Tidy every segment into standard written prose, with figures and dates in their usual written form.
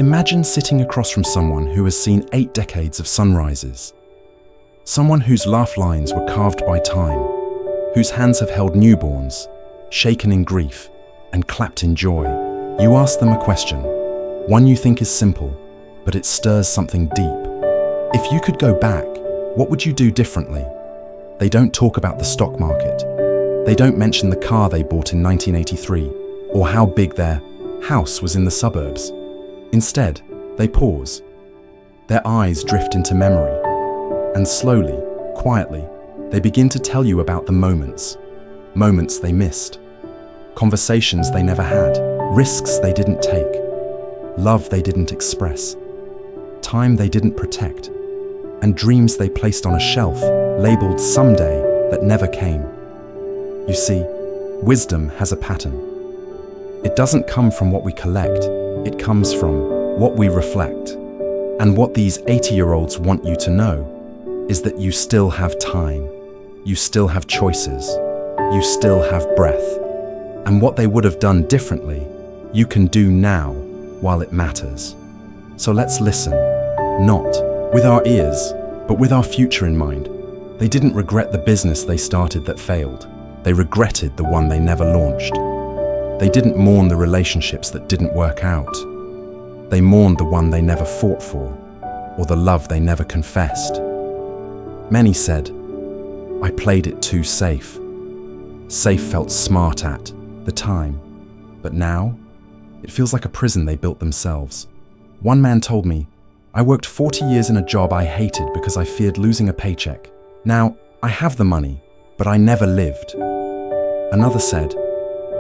Imagine sitting across from someone who has seen 8 decades of sunrises. Someone whose laugh lines were carved by time, whose hands have held newborns, shaken in grief, and clapped in joy. You ask them a question, one you think is simple, but it stirs something deep. If you could go back, what would you do differently? They don't talk about the stock market. They don't mention the car they bought in 1983, or how big their house was in the suburbs. Instead, they pause. Their eyes drift into memory, and slowly, quietly, they begin to tell you about the moments they missed, conversations they never had, risks they didn't take, love they didn't express, time they didn't protect, and dreams they placed on a shelf labeled someday that never came. You see, wisdom has a pattern. It doesn't come from what we collect, it comes from what we reflect. And what these 80-year-olds want you to know is that you still have time, you still have choices, you still have breath. And what they would have done differently, you can do now while it matters. So let's listen, not with our ears, but with our future in mind. They didn't regret the business they started that failed. They regretted the one they never launched. They didn't mourn the relationships that didn't work out. They mourned the one they never fought for, or the love they never confessed. Many said, I played it too safe. Safe felt smart at the time, but now it feels like a prison they built themselves. One man told me, I worked 40 years in a job I hated because I feared losing a paycheck. Now, I have the money, but I never lived. Another said,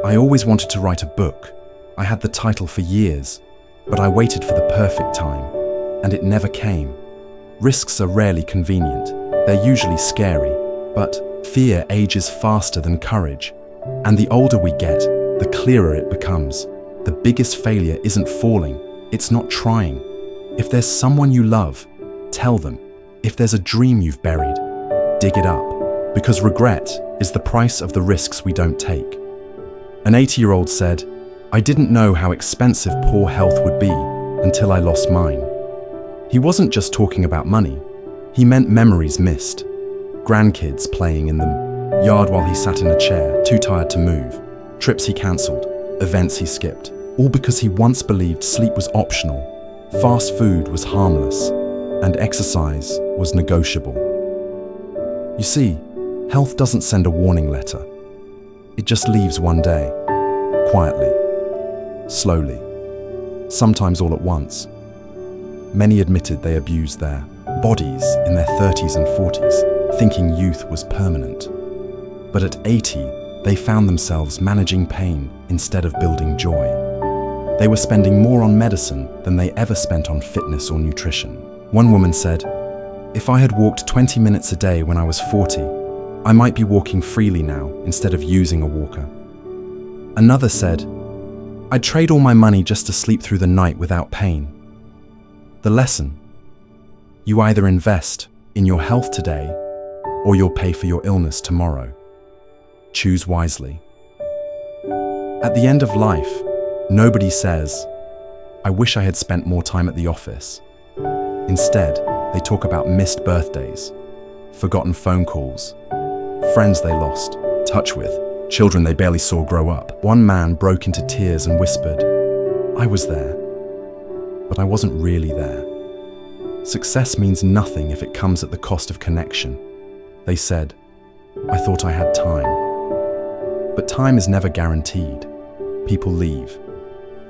I always wanted to write a book. I had the title for years, but I waited for the perfect time, and it never came. Risks are rarely convenient. They're usually scary, but fear ages faster than courage. And the older we get, the clearer it becomes. The biggest failure isn't falling, it's not trying. If there's someone you love, tell them. If there's a dream you've buried, dig it up. Because regret is the price of the risks we don't take. An 80-year-old said, I didn't know how expensive poor health would be until I lost mine. He wasn't just talking about money. He meant memories missed. Grandkids playing in the yard while he sat in a chair, too tired to move. Trips he cancelled, events he skipped. All because he once believed sleep was optional, fast food was harmless, and exercise was negotiable. You see, health doesn't send a warning letter. It just leaves one day, quietly, slowly, sometimes all at once. Many admitted they abused their bodies in their 30s and 40s, thinking youth was permanent. But at 80, they found themselves managing pain instead of building joy. They were spending more on medicine than they ever spent on fitness or nutrition. One woman said, if I had walked 20 minutes a day when I was 40, I might be walking freely now instead of using a walker. Another said, I'd trade all my money just to sleep through the night without pain. The lesson: you either invest in your health today or you'll pay for your illness tomorrow. Choose wisely. At the end of life, nobody says, I wish I had spent more time at the office. Instead, they talk about missed birthdays, forgotten phone calls, friends they lost touch with, children they barely saw grow up. One man broke into tears and whispered, I was there, but I wasn't really there. Success means nothing if it comes at the cost of connection. They said, I thought I had time. But time is never guaranteed. People leave.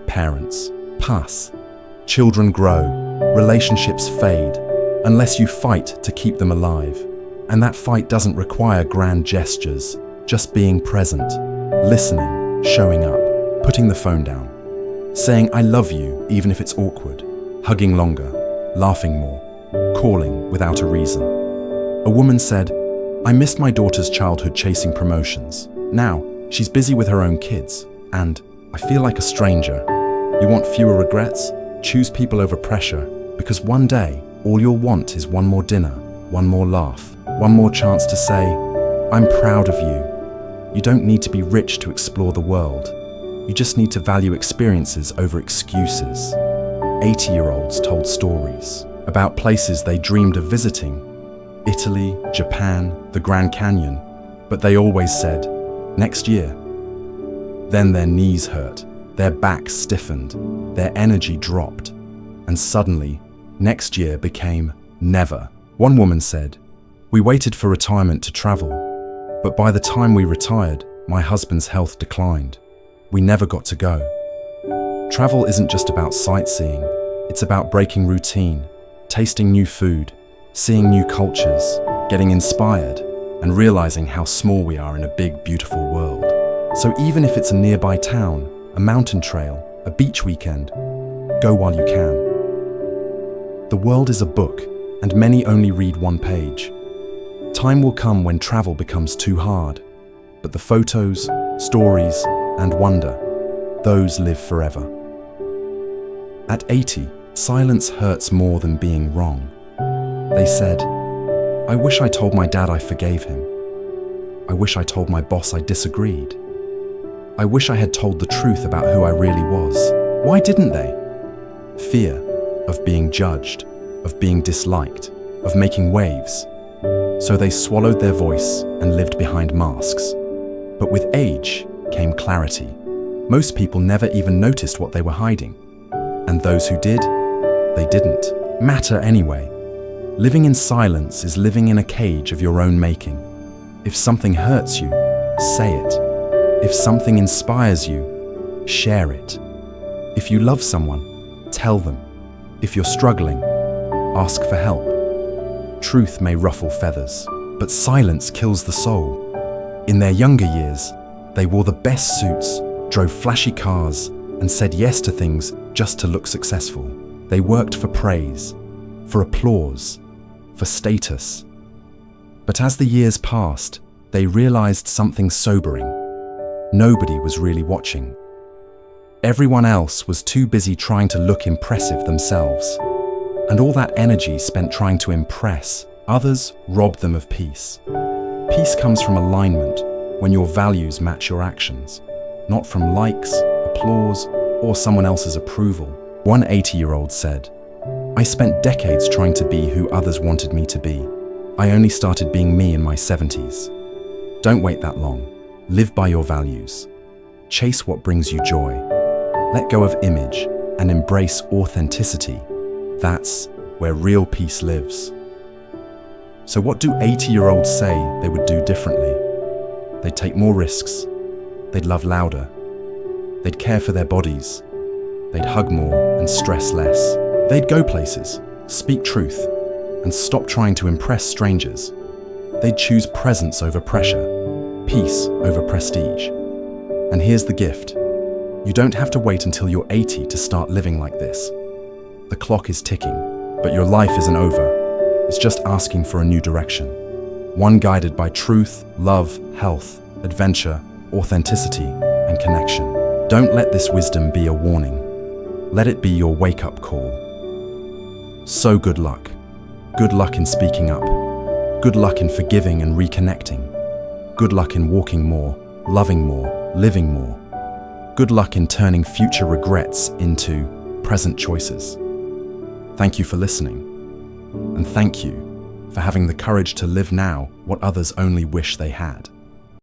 Parents pass. Children grow. Relationships fade. Unless you fight to keep them alive. And that fight doesn't require grand gestures, just being present, listening, showing up, putting the phone down, saying I love you even if it's awkward, hugging longer, laughing more, calling without a reason. A woman said, I missed my daughter's childhood chasing promotions. Now, she's busy with her own kids, and I feel like a stranger. You want fewer regrets? Choose people over pressure, because one day, all you'll want is one more dinner, one more laugh, one more chance to say, I'm proud of you. You don't need to be rich to explore the world. You just need to value experiences over excuses. 80-year-olds told stories about places they dreamed of visiting: Italy, Japan, the Grand Canyon, but they always said, "Next year." Then their knees hurt, their backs stiffened, their energy dropped, and suddenly, next year became never. One woman said, "We waited for retirement to travel, but by the time we retired, my husband's health declined. We never got to go." Travel isn't just about sightseeing, it's about breaking routine, tasting new food, seeing new cultures, getting inspired, and realizing how small we are in a big, beautiful world. So even if it's a nearby town, a mountain trail, a beach weekend, go while you can. The world is a book, and many only read one page. Time will come when travel becomes too hard, but the photos, stories, and wonder, those live forever. At 80, silence hurts more than being wrong. They said, "I wish I told my dad I forgave him. I wish I told my boss I disagreed. I wish I had told the truth about who I really was." Why didn't they? Fear of being judged, of being disliked, of making waves. So they swallowed their voice and lived behind masks. But with age came clarity. Most people never even noticed what they were hiding. And those who did, they didn't matter anyway. Living in silence is living in a cage of your own making. If something hurts you, say it. If something inspires you, share it. If you love someone, tell them. If you're struggling, ask for help. Truth may ruffle feathers, but silence kills the soul. In their younger years, they wore the best suits, drove flashy cars, and said yes to things just to look successful. They worked for praise, for applause, for status. But as the years passed, they realized something sobering. Nobody was really watching. Everyone else was too busy trying to look impressive themselves. And all that energy spent trying to impress others robbed them of peace. Peace comes from alignment, when your values match your actions, not from likes, applause, or someone else's approval. One 80-year-old said, "I spent decades trying to be who others wanted me to be. I only started being me in my 70s. Don't wait that long. Live by your values. Chase what brings you joy. Let go of image and embrace authenticity. That's where real peace lives." So what do 80-year-olds say they would do differently? They'd take more risks. They'd love louder. They'd care for their bodies. They'd hug more and stress less. They'd go places, speak truth, and stop trying to impress strangers. They'd choose presence over pressure, peace over prestige. And here's the gift. You don't have to wait until you're 80 to start living like this. The clock is ticking, but your life isn't over. It's just asking for a new direction. One guided by truth, love, health, adventure, authenticity, and connection. Don't let this wisdom be a warning. Let it be your wake-up call. So good luck. Good luck in speaking up. Good luck in forgiving and reconnecting. Good luck in walking more, loving more, living more. Good luck in turning future regrets into present choices. Thank you for listening. And thank you for having the courage to live now what others only wish they had.